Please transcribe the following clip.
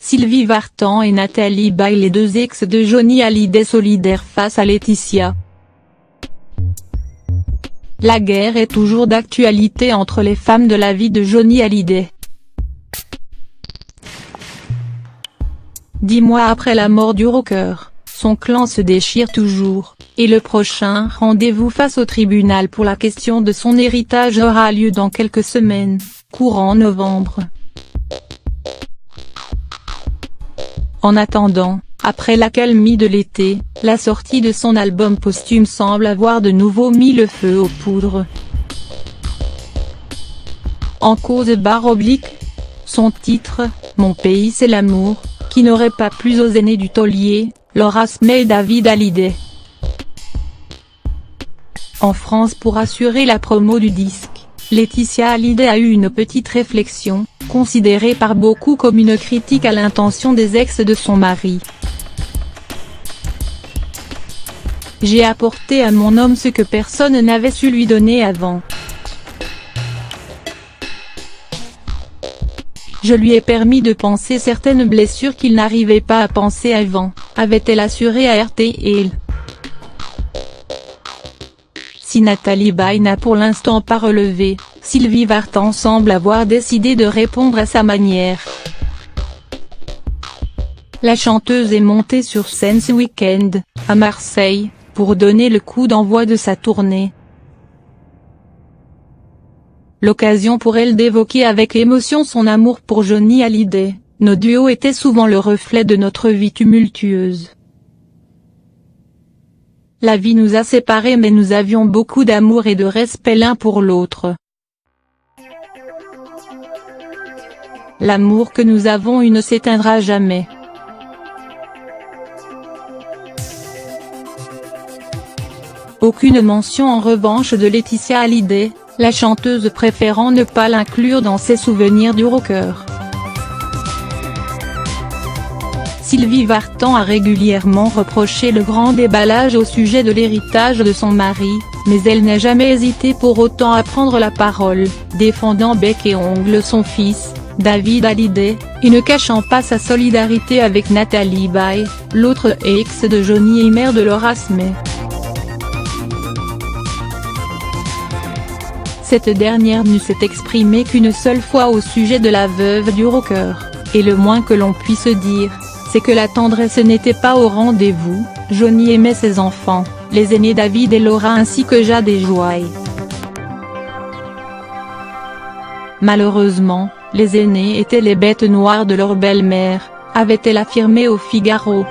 Sylvie Vartan et Nathalie Baye, les deux ex de Johnny Hallyday, solidaires face à Laetitia. La guerre est toujours d'actualité entre les femmes de la vie de Johnny Hallyday. 10 mois après la mort du rocker, son clan se déchire toujours, et le prochain rendez-vous face au tribunal pour la question de son héritage aura lieu dans quelques semaines, courant novembre. En attendant, après l'accalmie de l'été, la sortie de son album posthume semble avoir de nouveau mis le feu aux poudres. En cause son titre, Mon pays c'est l'amour, qui n'aurait pas plu aux aînés du taulier, Laura Smith et David Hallyday. En France, pour assurer la promo du disque, Laetitia Hallyday a eu une petite réflexion, considérée par beaucoup comme une critique à l'intention des ex de son mari. J'ai apporté à mon homme ce que personne n'avait su lui donner avant. Je lui ai permis de penser certaines blessures qu'il n'arrivait pas à penser avant, avait-elle assuré à RTL. Si Nathalie Baye n'a pour l'instant pas relevé, Sylvie Vartan semble avoir décidé de répondre à sa manière. La chanteuse est montée sur scène ce week-end, à Marseille, pour donner le coup d'envoi de sa tournée. L'occasion pour elle d'évoquer avec émotion son amour pour Johnny Hallyday. Nos duos étaient souvent le reflet de notre vie tumultueuse. La vie nous a séparés, mais nous avions beaucoup d'amour et de respect l'un pour l'autre. L'amour que nous avons eu ne s'éteindra jamais. Aucune mention en revanche de Laetitia Hallyday, la chanteuse préférant ne pas l'inclure dans ses souvenirs du rocker. Sylvie Vartan a régulièrement reproché le grand déballage au sujet de l'héritage de son mari, mais elle n'a jamais hésité pour autant à prendre la parole, défendant bec et ongle son fils, David Hallyday, et ne cachant pas sa solidarité avec Nathalie Baye, l'autre ex de Johnny et mère de Laura Smith. Cette dernière ne s'est exprimée qu'une seule fois au sujet de la veuve du rocker, et le moins que l'on puisse dire, c'est que la tendresse n'était pas au rendez-vous. Johnny aimait ses enfants, les aînés David et Laura ainsi que Jade et Joy. Malheureusement, les aînés étaient les bêtes noires de leur belle-mère, avait-elle affirmé au Figaro.